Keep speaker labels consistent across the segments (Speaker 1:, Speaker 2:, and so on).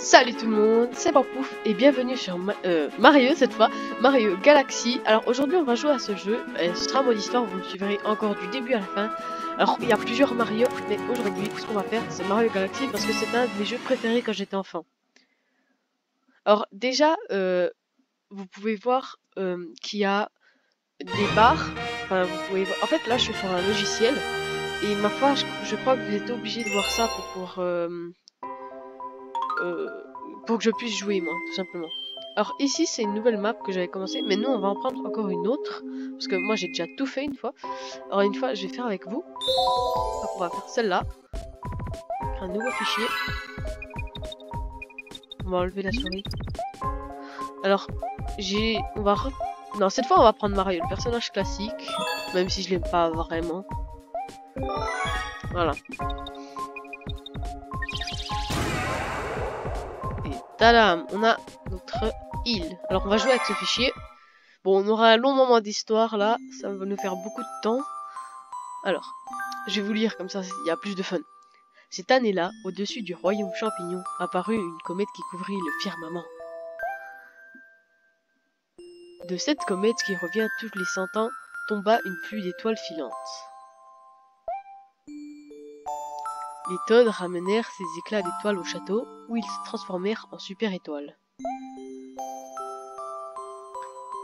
Speaker 1: Salut tout le monde, c'est Pampouf et bienvenue sur Mario cette fois, Mario Galaxy. Alors aujourd'hui on va jouer à ce jeu, ce sera un mode histoire, vous me suivrez encore du début à la fin. Alors il y a plusieurs Mario, mais aujourd'hui ce qu'on va faire c'est Mario Galaxy parce que c'est un de mes jeux préférés quand j'étais enfant. Alors déjà, vous pouvez voir qu'il y a des barres, enfin vous pouvez voir, en fait là je suis sur un logiciel et ma foi je crois que vous êtes obligé de voir ça pour que je puisse jouer moi, tout simplement. Alors ici c'est une nouvelle map que j'avais commencé, mais nous on va en prendre encore une autre, parce que moi j'ai déjà tout fait une fois. Alors une fois je vais faire avec vous, donc on va faire celle-là, un nouveau fichier, on va enlever la souris. Alors non, cette fois on va prendre Mario, le personnage classique, même si je l'aime pas vraiment. Voilà. Tadam, on a notre île. Alors on va jouer avec ce fichier. Bon, on aura un long moment d'histoire là, ça va nous faire beaucoup de temps. Alors, je vais vous lire comme ça, il y a plus de fun. Cette année-là, au-dessus du royaume champignon, apparut une comète qui couvrit le firmament. De cette comète qui revient tous les 100 ans, tomba une pluie d'étoiles filantes. Les Toads ramenèrent ces éclats d'étoiles au château, où ils se transformèrent en super étoiles.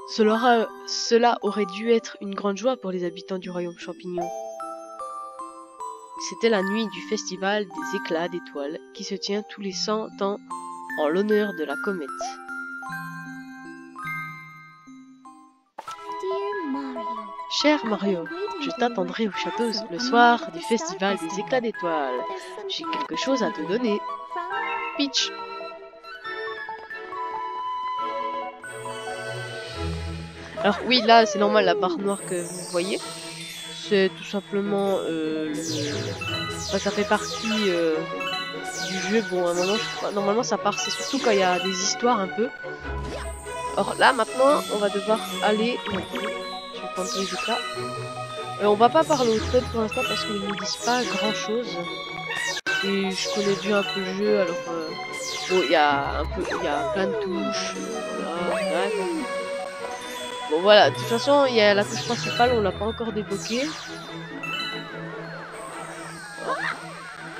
Speaker 1: Cela aurait dû être une grande joie pour les habitants du royaume champignon. C'était la nuit du festival des éclats d'étoiles qui se tient tous les 100 ans en l'honneur de la comète. Cher Mario, je t'attendrai au château le soir du festival des éclats d'étoiles. J'ai quelque chose à te donner. Peach. Alors oui, là c'est normal la barre noire que vous voyez. C'est tout simplement enfin, ça fait partie du jeu. Bon, à un moment, normalement ça part, c'est surtout quand il y a des histoires un peu. Alors là maintenant, on va devoir aller. Je vais prendre tous les éclats. On va pas parler au Toad pour l'instant parce qu'ils ne disent pas grand chose. Et je connais déjà un peu le jeu, alors bon, il y a plein de touches. Voilà, bon voilà, de toute façon, il y a la touche principale, on l'a pas encore débloquée.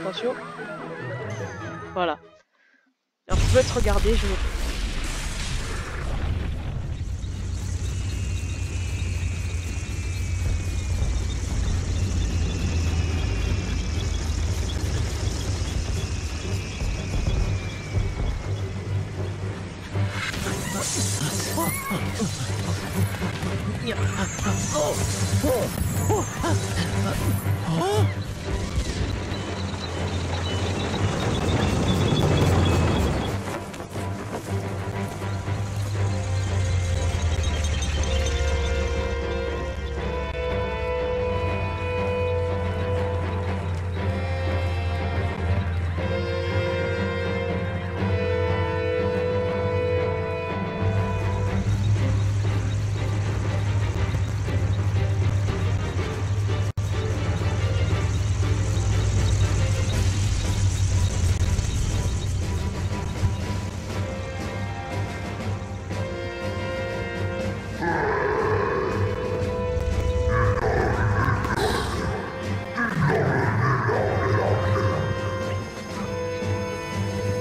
Speaker 1: Attention. Voilà. Alors je peux te regarder, je vais...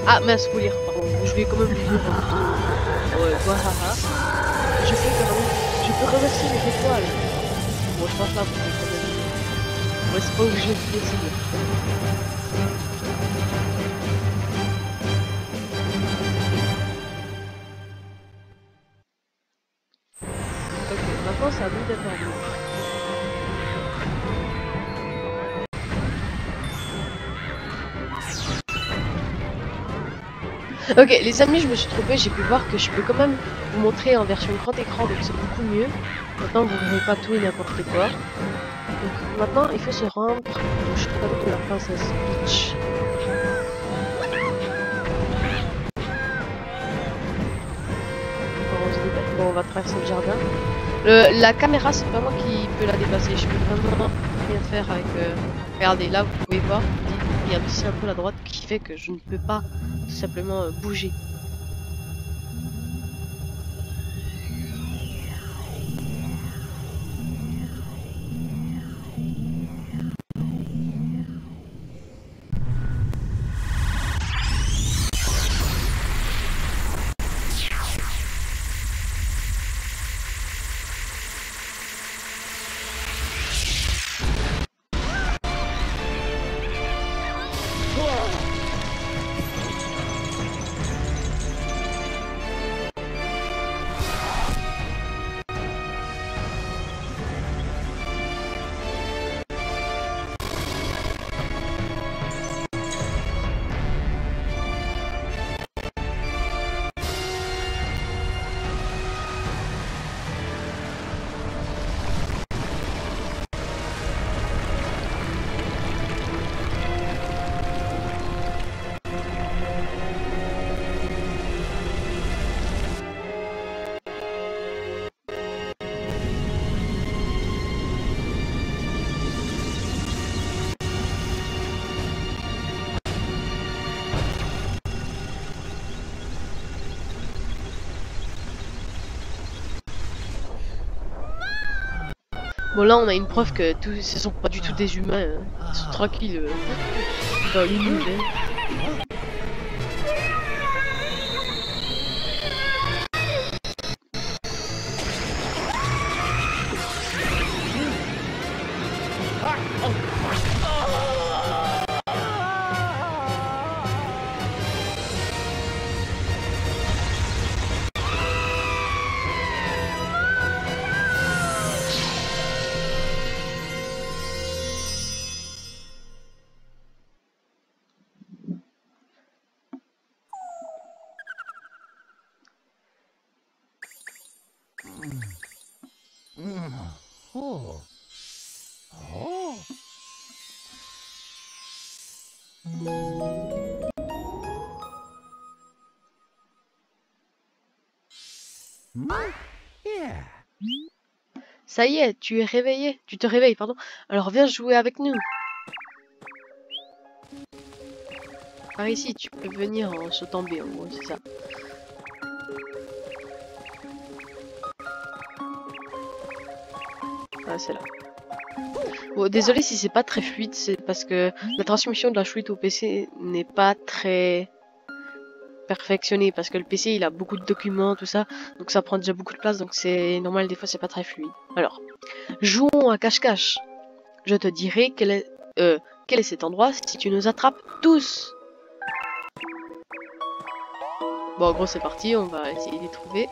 Speaker 1: Ah mince, faut lire, pardon. Je vais quand même lire. Voilà. Je peux reverser les étoiles. Bon, je pense pas pour les problèmes. Ouais, c'est pas obligé de décider. Ok, maintenant c'est à nous d'attendre. Ok les amis, je me suis trompée, j'ai pu voir que je peux quand même vous montrer en version grand écran, donc c'est beaucoup mieux. Maintenant vous ne verrez pas tout et n'importe quoi. Donc maintenant il faut se rendre au château de la princesse Peach. Bon, on va traverser le jardin. La caméra c'est pas moi qui peux la déplacer, je peux vraiment rien faire avec... Regardez là vous pouvez voir, il y a aussi un peu la droite qui fait que je ne peux pas tout simplement bouger. Bon là on a une preuve que ce sont pas du tout des humains, hein. Ils sont tranquilles dans l'univers.
Speaker 2: Oh. Oh. Yeah.
Speaker 1: Ça y est, tu es réveillé. Tu te réveilles, pardon. Alors viens jouer avec nous. Par ici, tu peux venir en sautant B, en gros, c'est ça. Ah, c'est là. Bon, désolé si c'est pas très fluide, c'est parce que la transmission de la suite au PC n'est pas très perfectionnée, parce que le PC il a beaucoup de documents, tout ça, donc ça prend déjà beaucoup de place, donc c'est normal, des fois c'est pas très fluide. Alors, jouons à cache-cache. Je te dirai quel est cet endroit si tu nous attrapes tous. Bon, en gros c'est parti, on va essayer de les trouver.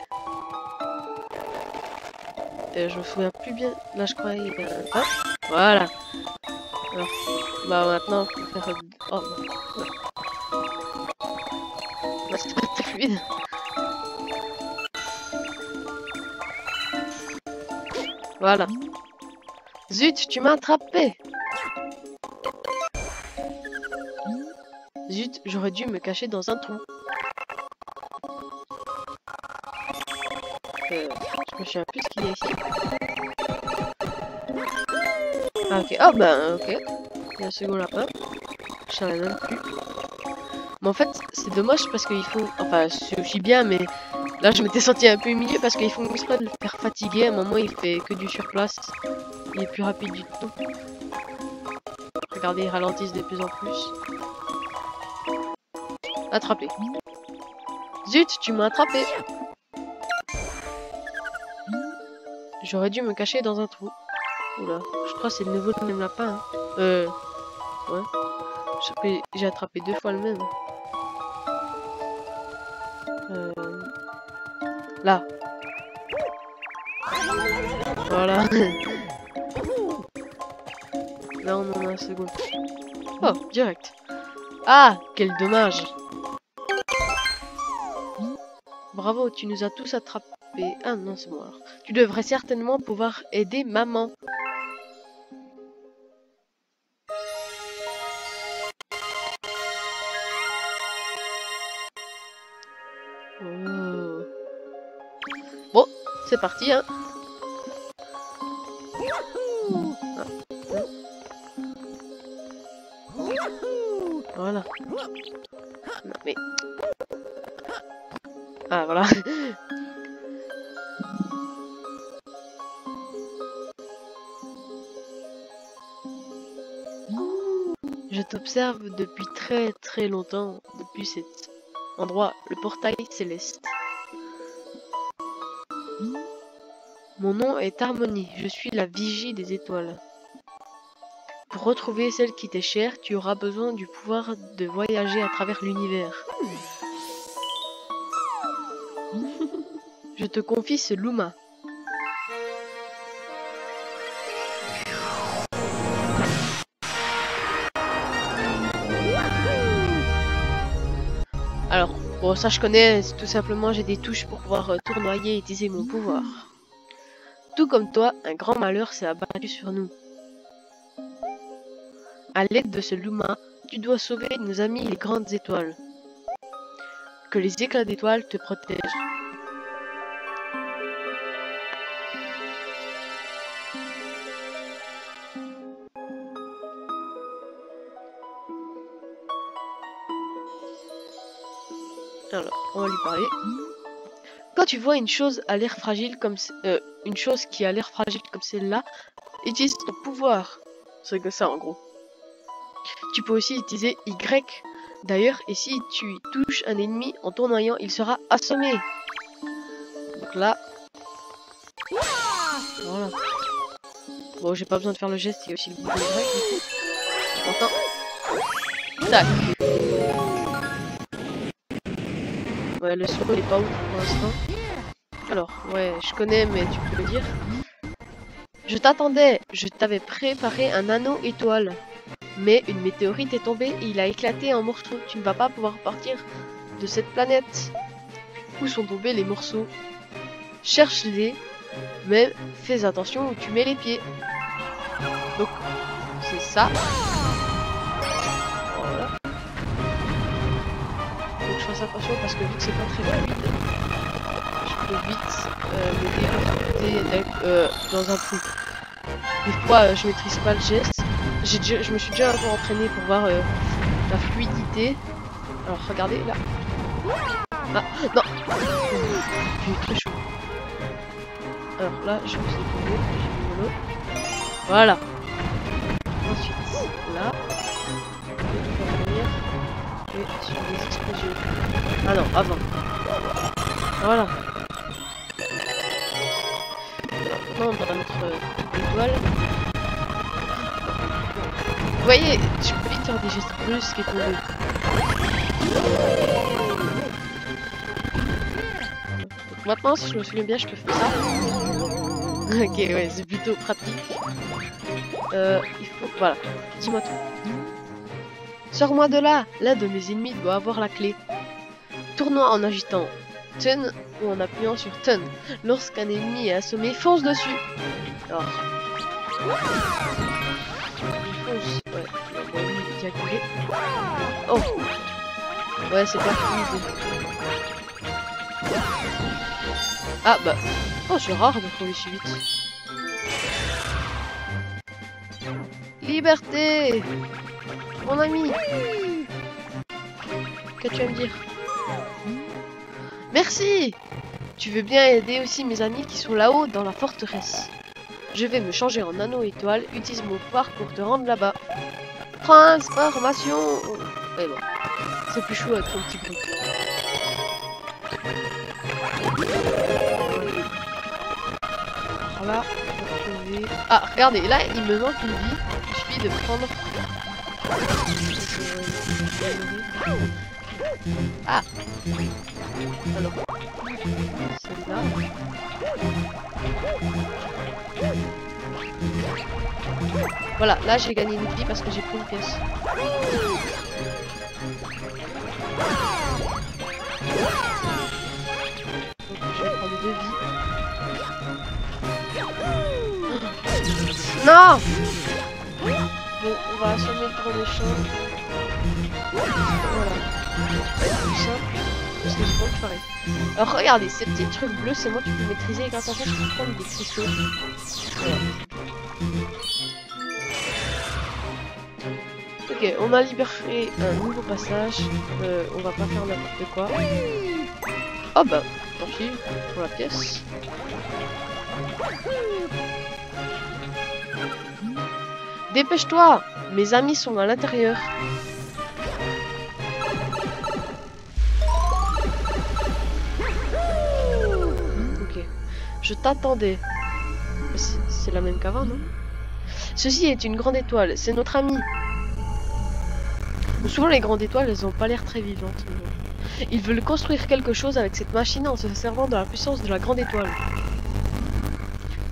Speaker 1: Je me souviens plus bien, là je crois il y a... Hop, voilà. Alors, bah maintenant faut faire... Oh, ouais. Bah, c'est pas très fluide. Voilà. Zut, tu m'as attrapé. Zut, j'aurais dû me cacher dans un trou. Je me souviens plus ce qu'il y a ici. Ah ok, oh ben ok. Il y a un second lapin. Je savais même plus. Mais en fait, c'est dommage parce qu'il faut... Enfin, c'est aussi bien, mais là je m'étais senti un peu humilié parce qu'ils font exprès de le faire fatiguer. À un moment, il fait que du surplace. Il est plus rapide du tout. Regardez, ils ralentissent de plus en plus. Attrapé. Zut, tu m'as attrapé. J'aurais dû me cacher dans un trou. Oula, je crois que c'est de nouveau le même lapin. Hein. Ouais. J'ai attrapé 2 fois le même. Là. Voilà. Là, on en a un second. Oh, direct. Ah, quel dommage. Bravo, tu nous as tous attrapés. Ah non, c'est bon alors. Tu devrais certainement pouvoir aider maman. Oh. Bon, c'est parti, hein. Ah. Voilà. Non, mais... Ah, voilà. Je t'observe depuis très longtemps, depuis cet endroit, le portail céleste. Mon nom est Harmonie, je suis la vigie des étoiles. Pour retrouver celle qui t'est chère, tu auras besoin du pouvoir de voyager à travers l'univers. Je te confie ce Luma. Alors, bon, ça je connais, tout simplement j'ai des touches pour pouvoir tournoyer et utiliser mon pouvoir. Tout comme toi, un grand malheur s'est abattu sur nous. À l'aide de ce Luma, tu dois sauver nos amis les grandes étoiles. Que les éclats d'étoiles te protègent. Alors, on va lui parler. Quand tu vois une chose à l'air fragile comme une chose qui a l'air fragile comme celle-là, utilise ton pouvoir. C'est que ça en gros. Tu peux aussi utiliser Y. D'ailleurs, et si tu y touches un ennemi en tournoyant, il sera assommé. Donc là, voilà. Bon, j'ai pas besoin de faire le geste, il y a aussi le bouton Y. Maintenant, tac. Ouais, le son il est pas ouf pour l'instant. Alors, ouais, je connais, mais tu peux le dire. Je t'attendais, je t'avais préparé un anneau étoile. Mais une météorite est tombée et il a éclaté en morceaux. Tu ne vas pas pouvoir partir de cette planète. Où sont tombés les morceaux? Cherche-les, mais fais attention où tu mets les pieds. Donc, c'est ça. Voilà. Donc je fasse attention parce que vu que c'est pas très fluide, je peux vite me dérouter dans un trou. Des fois, je maîtrise pas le geste. Je me suis déjà un peu entraîné pour voir la fluidité. Alors regardez là. Ah non. J'ai eu très chaud. Alors là, je me suis détourné. J'ai mis l'eau. Voilà. Ensuite, là. Et sur les explosions. Ah non, avant. Voilà. Alors, maintenant, dans notre étoile. Vous voyez, je peux vite faire des gestes brusques et tomber. Donc maintenant, si je me souviens bien, je peux faire ça. Ok, ouais, c'est plutôt pratique. Il faut... Voilà, dis-moi tout. Sors-moi de là! L'un de mes ennemis doit avoir la clé. Tourne-moi en agitant Tun ou en appuyant sur Tun. Lorsqu'un ennemi est assommé, fonce dessus. Alors... Ouais, il a coulé. Oh! Ouais, c'est pas fluide. Ah bah... Oh, c'est rare de trouver si vite. Liberté! Mon ami! Qu'as-tu à me dire? Merci! Tu veux bien aider aussi mes amis qui sont là-haut dans la forteresse. Je vais me changer en anneau étoile, utilise mon pouvoir pour te rendre là-bas. Transformation! Mais bon, c'est plus chaud avec son petit bruit. Voilà, retrouver... Ah, regardez, là il me manque une vie. Il suffit de prendre... Ah! Alors, celle-là. Voilà, là j'ai gagné une vie parce que j'ai pris une pièce. Donc je vais prendre 2 vies. Non! Bon, on va assommer le gros méchant. Voilà. Ça va être plus simple. Parce que je pense pareil. Alors regardez, ces petits trucs bleus, c'est moi qui peux maîtriser. Et quand en fait, je peux prendre des cristaux. Voilà. Ok. Ok, on a libéré un nouveau passage. On va pas faire n'importe quoi. Oh bah, tant pis pour la pièce. Dépêche-toi! Mes amis sont à l'intérieur. Ok. Je t'attendais. C'est la même qu'avant, non? Ceci est une grande étoile. C'est notre ami. Souvent, les grandes étoiles, elles ont pas l'air très vivantes. Ils veulent construire quelque chose avec cette machine en se servant de la puissance de la grande étoile.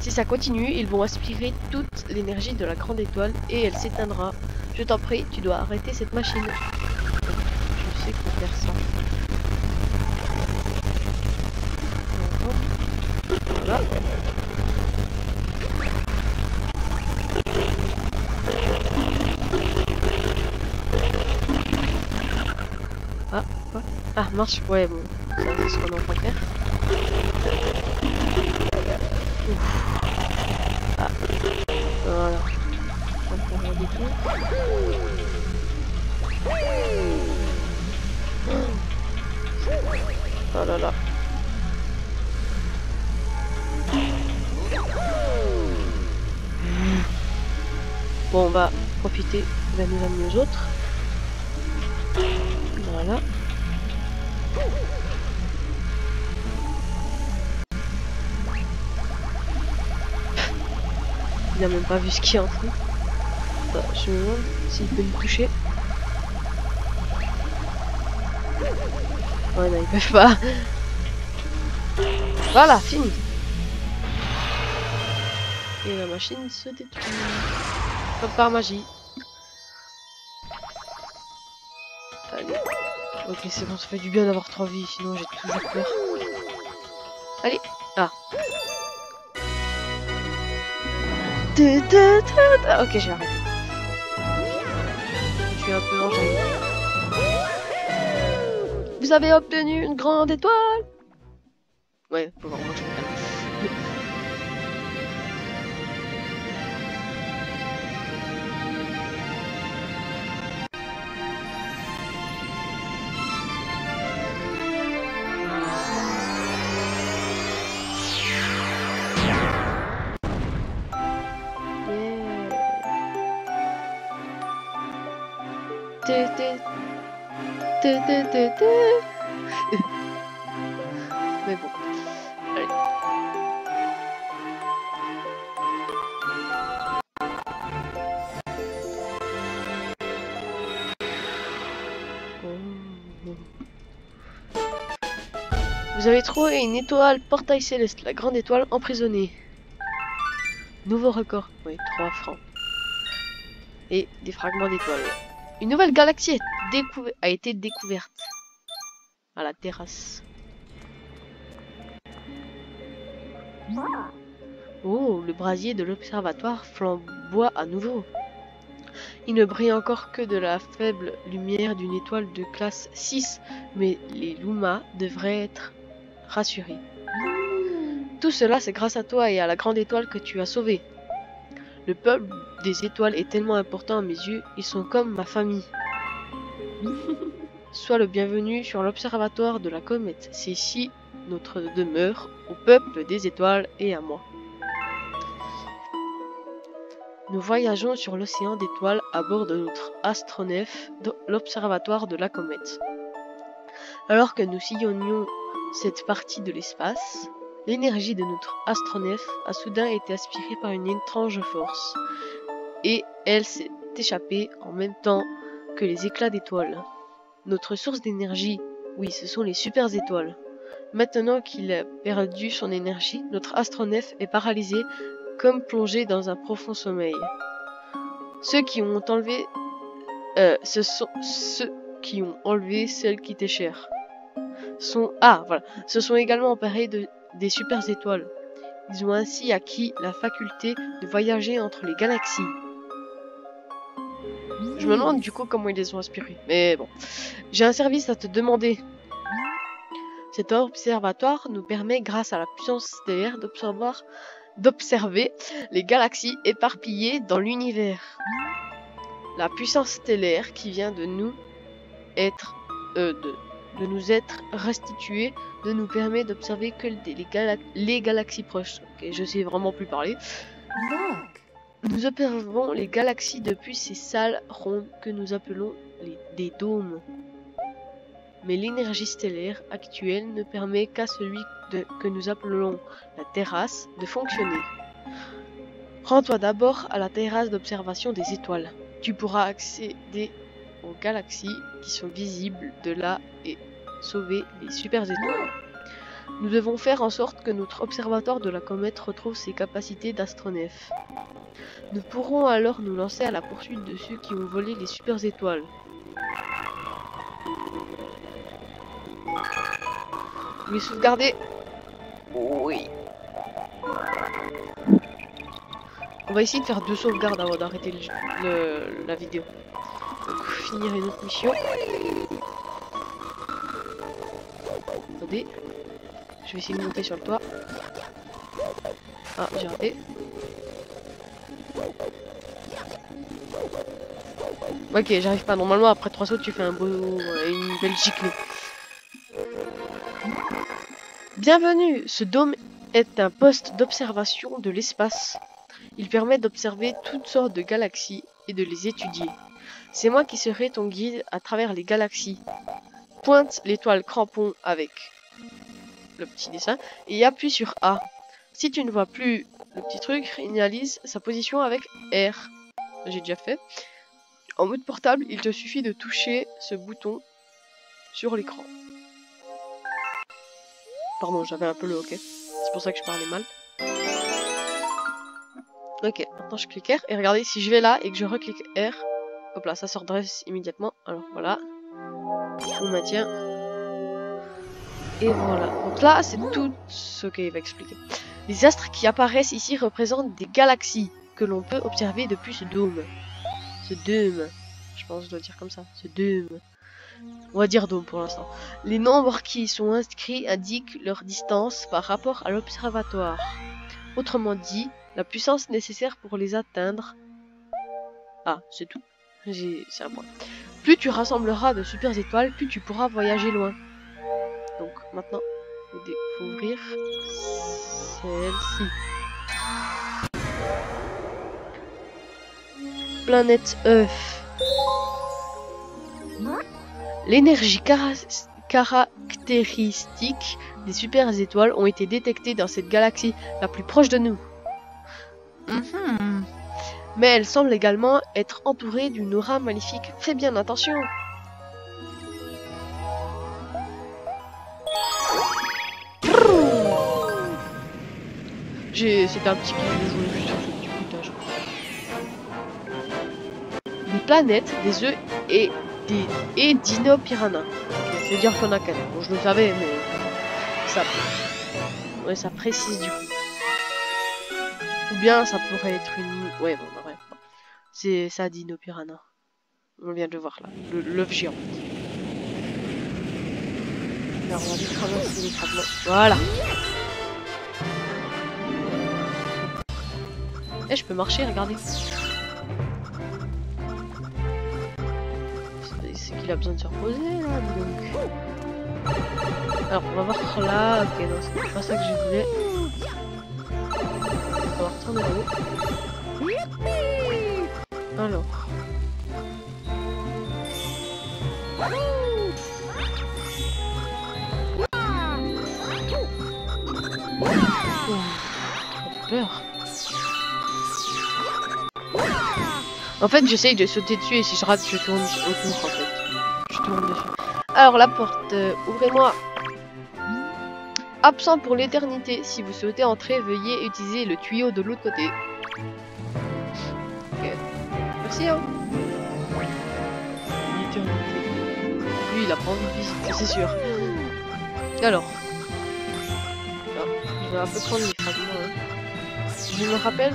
Speaker 1: Si ça continue, ils vont aspirer toute l'énergie de la grande étoile et elle s'éteindra. Je t'en prie, tu dois arrêter cette machine. Je sais qu'on faire ça. Voilà. Ah, quoi? Ah, marche, ouais, bon. Ça, c'est ce qu'on est en train de faire. Ouf. Ah, voilà. On va faire un détour. Oh là là. Bon, on va profiter de nous amener aux autres. Voilà. Il a même pas vu ce qu'il y a en dessous. Bah, je me demande s'il peut me toucher. Ouais, non, ils peuvent pas. Voilà, fini. Et la machine se détruit. Comme par magie. Allez. Ok, c'est bon, ça fait du bien d'avoir 3 vies, sinon j'ai toujours peur. Allez. Ah. Ok, je vais arrêter. Je suis un peu enjaillé. Vous avez obtenu une grande étoile. Ouais, faut vraiment que je me calme. Mais bon, allez. Vous avez trouvé une étoile portail céleste, la grande étoile emprisonnée. Nouveau record, oui, 3 francs. Et des fragments d'étoiles. Une nouvelle galaxie a été découverte. À la terrasse. Oh, le brasier de l'observatoire flamboie à nouveau. Il ne brille encore que de la faible lumière d'une étoile de classe 6, mais les Lumas devraient être rassurés. Tout cela, c'est grâce à toi et à la grande étoile que tu as sauvée. Le peuple des étoiles est tellement important à mes yeux, ils sont comme ma famille. Sois le bienvenu sur l'observatoire de la comète. C'est ici notre demeure, au peuple des étoiles et à moi. Nous voyageons sur l'océan d'étoiles à bord de notre astronef, l'observatoire de la comète. Alors que nous sillonnions cette partie de l'espace, l'énergie de notre astronef a soudain été aspirée par une étrange force, et elle s'est échappée en même temps que les éclats d'étoiles. Notre source d'énergie, oui, ce sont les super étoiles. Maintenant qu'il a perdu son énergie, notre astronef est paralysé, comme plongé dans un profond sommeil. Ceux qui ont enlevé, ce sont ceux qui ont enlevé celle qui était chère. Se sont également emparés des super étoiles. Ils ont ainsi acquis la faculté de voyager entre les galaxies. Je me demande du coup comment ils les ont aspirés. Mais bon, j'ai un service à te demander. Cet observatoire nous permet, grâce à la puissance stellaire, d'observer les galaxies éparpillées dans l'univers. La puissance stellaire qui vient de nous être de nous être restituée ne nous permet d'observer que les galaxies proches. Ok, je sais vraiment plus parler. Nous observons les galaxies depuis ces salles rondes que nous appelons des dômes. Mais l'énergie stellaire actuelle ne permet qu'à celui que nous appelons la terrasse de fonctionner. Rends-toi d'abord à la terrasse d'observation des étoiles. Tu pourras accéder aux galaxies qui sont visibles de là et sauver les super étoiles. Nous devons faire en sorte que notre observatoire de la comète retrouve ses capacités d'astronef. Nous pourrons alors nous lancer à la poursuite de ceux qui ont volé les super étoiles. Vous les sauvegardez? Oui. On va essayer de faire 2 sauvegardes avant d'arrêter la vidéo. Donc, finir une autre mission. Attendez. Je vais essayer de monter sur le toit. Ah, j'ai raté. Ok, j'arrive pas. Normalement, après 3 sauts, tu fais une belle giclée. Bienvenue! Ce dôme est un poste d'observation de l'espace. Il permet d'observer toutes sortes de galaxies et de les étudier. C'est moi qui serai ton guide à travers les galaxies. Pointe l'étoile crampon avec le petit dessin et appuie sur A. Si tu ne vois plus le petit truc, réalise sa position avec R. J'ai déjà fait. En mode portable, il te suffit de toucher ce bouton sur l'écran. Pardon, j'avais un peu le hockey. C'est pour ça que je parlais mal. Ok, maintenant je clique R. Et regardez, si je vais là et que je reclique R, hop là, ça se redresse immédiatement. Alors voilà. On maintient. Et voilà. Donc là, c'est tout ce qu'il va expliquer. Les astres qui apparaissent ici représentent des galaxies que l'on peut observer depuis ce dôme. Ce dôme. Je pense que je dois dire comme ça. Ce dôme. On va dire dôme pour l'instant. Les nombres qui y sont inscrits indiquent leur distance par rapport à l'observatoire. Autrement dit, la puissance nécessaire pour les atteindre. Ah, c'est tout. C'est un point. Plus tu rassembleras de super étoiles, plus tu pourras voyager loin. Donc maintenant, il faut ouvrir celle-ci. Planète œuf. L'énergie caractéristique des super étoiles ont été détectées dans cette galaxie la plus proche de nous. Mais elle semble également être entourée d'une aura maléfique. Fais bien attention. C'était un petit kiff de jouer juste sur ce petit footage. Des planètes, des œufs et Dinopiranha. Okay, c'est dire qu'on a 4. Bon, je le savais, mais ça précise du coup. Ou bien ça pourrait être une... Ouais, bon, bref. C'est ça, Dinopiranha. On vient de le voir là, l'œuf géant. Alors, on va vite ramasser les fragments. Voilà. Eh, je peux marcher, regardez. C'est qu'il a besoin de se reposer là, donc. Alors, on va voir là. Ok, non, c'est pas ça que je voulais. On va retourner là-haut. Alors. J'ai peur. En fait, j'essaye de sauter dessus et si je rate, je tourne autour en fait. Je tourne dessus. Alors, la porte, ouvrez-moi. Absent pour l'éternité. Si vous souhaitez entrer, veuillez utiliser le tuyau de l'autre côté. Ok. Merci, hein. L'éternité. Lui, il a pas envie de visiter, c'est sûr. Alors. Ah, je vais un peu prendre les fragments. Hein. Je me rappelle,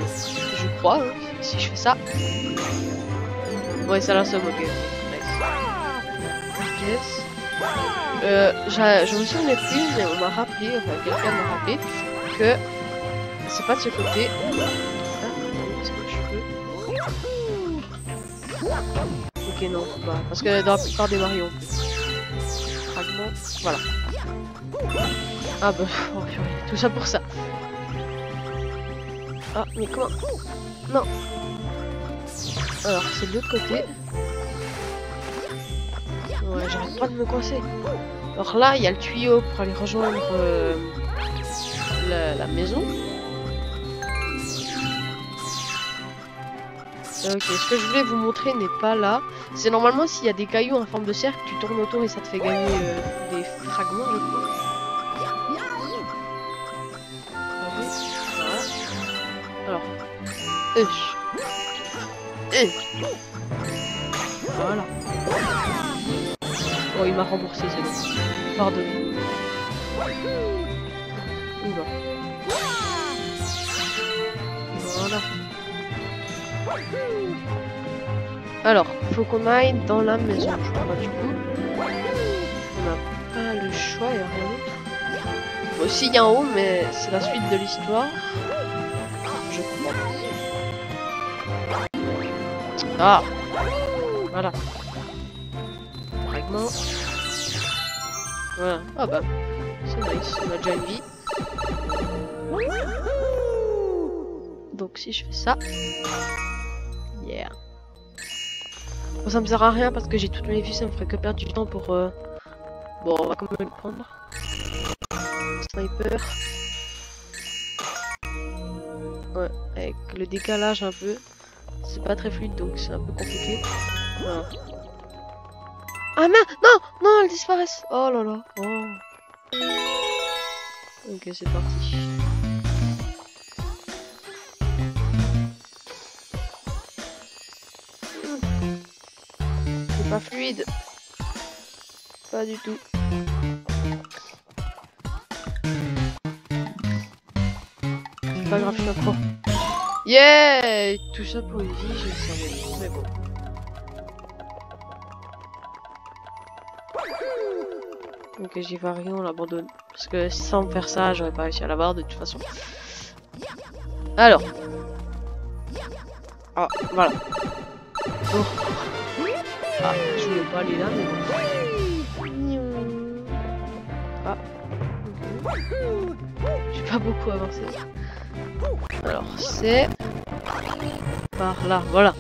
Speaker 1: je crois, hein, si je fais ça. Ouais, ça la somme, ok. Nice. Yes. Je me souviens plus, mais on m'a rappelé, enfin quelqu'un m'a rappelé que c'est pas de ce côté. Ah, est-ce que je peux... Ok, non, bah, parce que dans la plupart des Mario, fragment, voilà. Ah bah, oh, purée, tout ça pour ça. Ah, mais comment? Non. Alors, c'est de l'autre côté. Ouais, j'arrête pas de me coincer. Alors là, il y a le tuyau pour aller rejoindre la maison. Ok, ce que je voulais vous montrer n'est pas là. C'est normalement s'il y a des cailloux en forme de cercle, tu tournes autour et ça te fait gagner des fragments, je crois. Voilà. Alors. Voilà. Oh, il m'a remboursé, c'est bon. Pardonne. Oula. Voilà. Alors, faut qu'on aille dans la maison, je crois, du coup. On n'a pas le choix, il n'y a rien d'autre. Bon, aussi, il y a en haut, mais c'est la suite de l'histoire. Je crois. Ah! Voilà. Fragment. Voilà. Ah bah, c'est nice, on a déjà une vie. Donc si je fais ça... Yeah. Bon, ça me sert à rien parce que j'ai toutes mes vies, ça me ferait que perdre du temps pour... Bon, on va quand même le prendre. Sniper. Ouais, avec le décalage un peu. C'est pas très fluide donc c'est un peu compliqué. Voilà. Ah mince! Non! Non, elles disparaissent! Oh là là! Oh. Ok, c'est parti. C'est pas fluide. Pas du tout. C'est pas grave, je suis un pro. Yeah! Tout ça pour une vie, je le savais. Mais bon. Ok, j'y vais rien, on l'abandonne. Parce que sans faire ça, j'aurais pas réussi à l'avoir de toute façon. Alors. Ah, voilà. Oh. Ah, je voulais pas aller là, mais bon. Ah. Okay. J'ai pas beaucoup avancé. Alors, c'est... par là, voilà.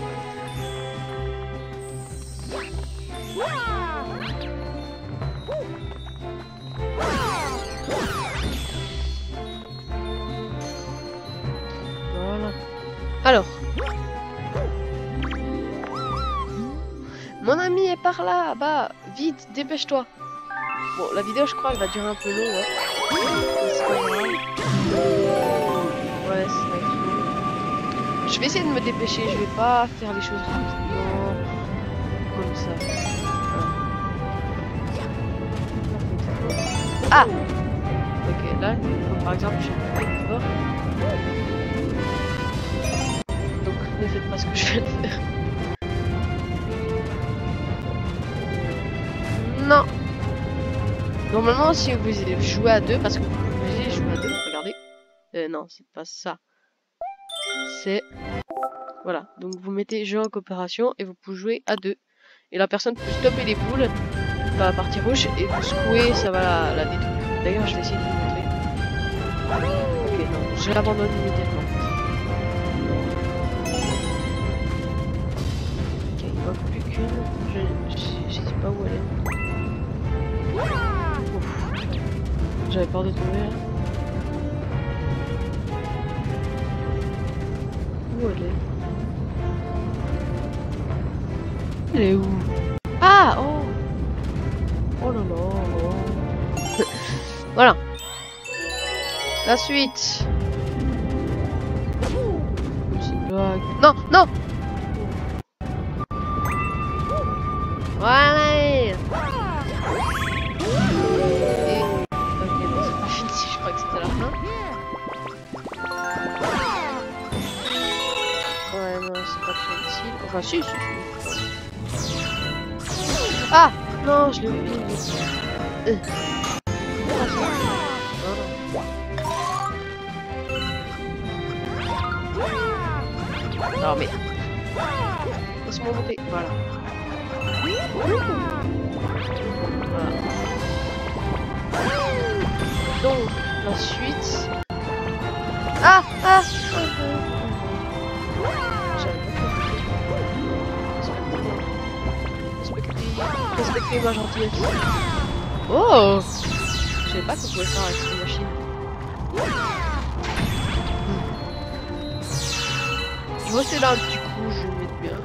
Speaker 1: Voilà. Alors. Mon ami est par là, bah, vite, dépêche-toi. Bon, la vidéo, je crois, elle va durer un peu long, ouais. C'est pas grave. Ouais, ça va être long. Je vais essayer de me dépêcher, je vais pas faire les choses rapidement. Comme ça. Voilà. Ah! Ok, là, par exemple, je vais pas fort. Donc, ne faites pas ce que je viens de faire. Non! Normalement, si vous jouez à deux, parce que vous pouvez jouer à deux, regardez. Non, c'est pas ça. C'est... Voilà, donc vous mettez jeu en coopération et vous pouvez jouer à deux. Et la personne peut stopper les boules, la partie rouge, et vous secouer, ça va la détruire. D'ailleurs, je vais essayer de vous montrer. Ok, non, je l'abandonne immédiatement. Ok, il manque plus qu'une. Je sais pas où elle est. J'avais peur de tomber là. Où elle est? Elle est où? Ah! Oh! Oh là là! Voilà! La suite! C'est une blague. Non! Non! Voilà! Je crois que c'était la fin. Ouais, non, c'est pas très utile. Enfin, si. Ah! Non, je l'ai oublié. Non, mais... Laisse-moi monter. Voilà. Voilà. Donc, la suite... Ah, ah, respectez ma gentillesse. Oh, je savais pas qu'on pouvait faire avec cette machine. Je vois c'est là un petit coup, je vais le mettre bien.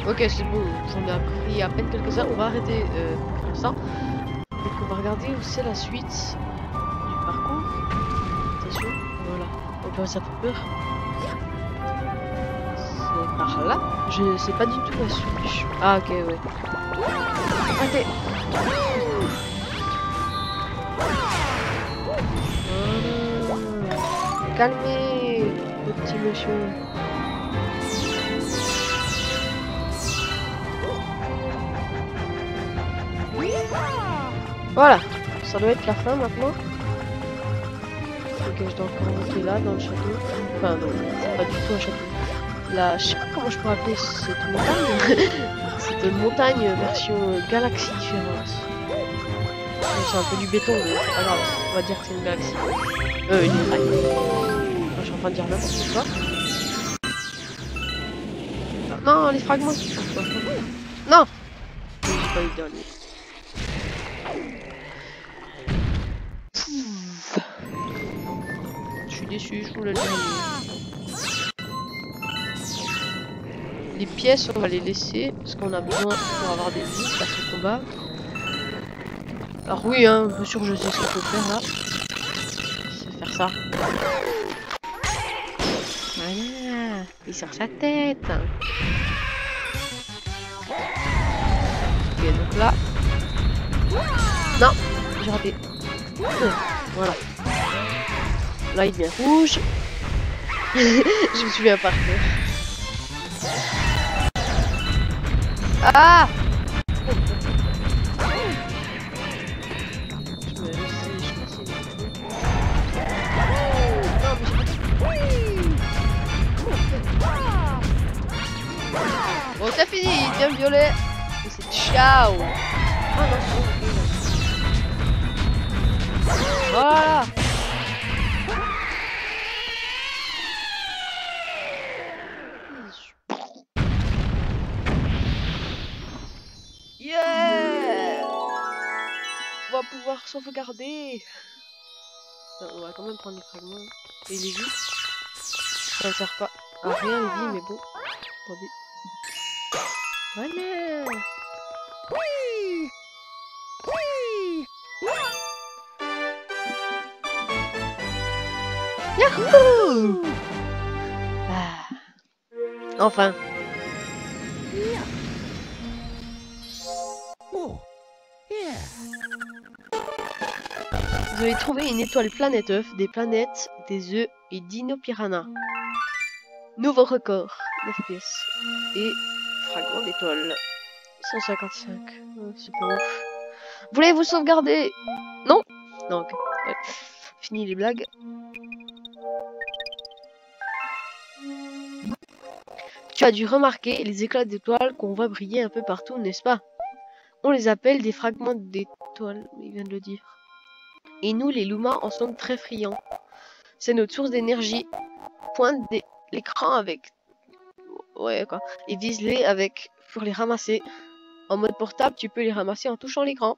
Speaker 1: Ok, c'est bon, j'en ai appris à peine quelques-uns. On va arrêter pour l'instant. Donc on va regarder où c'est la suite du parcours. Attention, voilà. On peut ça fait peur. C'est par là. Je sais pas du tout la suite. Ah ok, ouais. Arrêtez. Voilà. Calmez, le petit monsieur. Voilà, ça doit être la fin maintenant. Ok, je dois encore monter là dans le château. Enfin non, c'est pas du tout un château. Là, je sais pas comment je pourrais appeler cette montagne. C'est une montagne version galaxie différente. C'est un peu du béton, mais c'est pas grave. On va dire que c'est une galaxie. Une montagne. Enfin, je suis en train de dire n'importe quoi. Non, les fragments. Non. J'ai pas eu le dernier. Je suis déçu, je voulais le dernier. Les pièces, on va les laisser parce qu'on a besoin pour avoir des vies à ce combat. Alors oui, hein, bien sûr, je sais ce qu'il faut faire là. C'est faire ça. Voilà, il sort sa tête. Ok, donc là. Non, j'ai raté. Voilà. Là, il devient rouge. Je me suis mis à partir. Ah! Je me laisse, bon, c'est fini, il devient violet. Et c'est ciao. Ah non, voilà. Yeah! On va pouvoir sauvegarder. Enfin, on va quand même prendre les fragments et les vies. Ça ne sert pas à rien les vies, mais bon. Attendez. Voilà. Oui. Oui. Yahoo! Ah. Enfin.
Speaker 2: Oh, yeah.
Speaker 1: Vous avez trouvé une étoile planète œuf, des planètes, des œufs et d'Inopirana. Nouveau record d'FPS. Et fragment d'étoile. 155. C'est pas ouf. Voulez-vous sauvegarder? Non? Non, ok. Ouais. Fini les blagues. Tu as dû remarquer les éclats d'étoiles qu'on voit briller un peu partout, n'est-ce pas? On les appelle des fragments d'étoiles, il vient de le dire. Et nous, les Lumas, en sommes très friands. C'est notre source d'énergie. Pointe l'écran avec... Ouais, quoi. Et vise-les avec... pour les ramasser. En mode portable, tu peux les ramasser en touchant l'écran.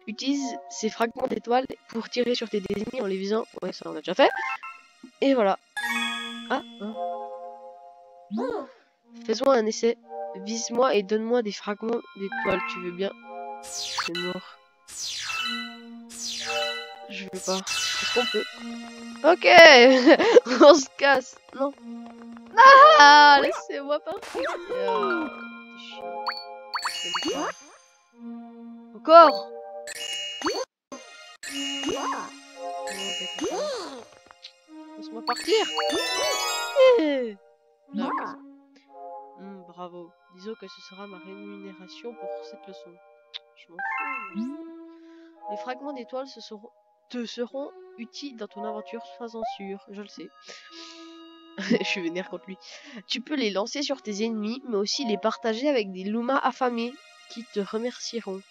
Speaker 1: Utilise ces fragments d'étoiles pour tirer sur tes ennemis en les visant. Ouais, ça on a déjà fait. Et voilà. Ah, hein. Faisons un essai. Vise-moi et donne-moi des fragments d'étoiles, tu veux bien? C'est mort. Je veux pas. Est-ce qu'on peut? Ok. On se casse. Non. Ah, laissez-moi partir. Encore. Laisse-moi partir. Bravo. Disons que ce sera ma rémunération pour cette leçon. Je je m'en fous. Les fragments d'étoiles te seront utiles dans ton aventure, sois-en sûr, je le sais. Je suis vénère contre lui. Tu peux les lancer sur tes ennemis, mais aussi les partager avec des Lumas affamés qui t'en remercieront.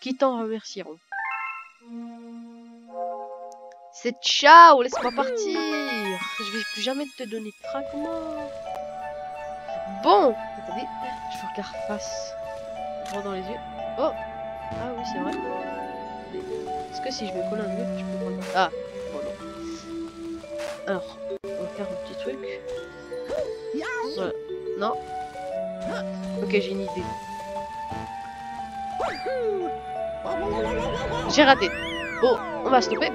Speaker 1: C'est ciao, laisse-moi partir. Je vais plus jamais te donner de fragments. Bon, attendez, je vous regarde face, droit dans les yeux. Oh, ah oui, c'est vrai. Est-ce que si je me colle un mur, je peux prendre... Ah, bon non. Alors, on va faire un petit truc. Voilà. Non. Ok, j'ai une idée. J'ai raté. Bon, on va stopper.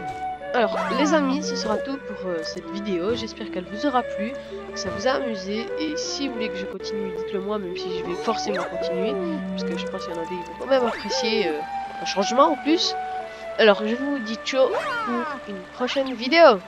Speaker 1: Alors, les amis, ce sera tout pour cette vidéo. J'espère qu'elle vous aura plu, que ça vous a amusé. Et si vous voulez que je continue, dites-le moi, même si je vais forcément continuer. Parce que je pense qu'il y en a des qui vont quand même apprécier un changement en plus. Alors, je vous dis ciao pour une prochaine vidéo.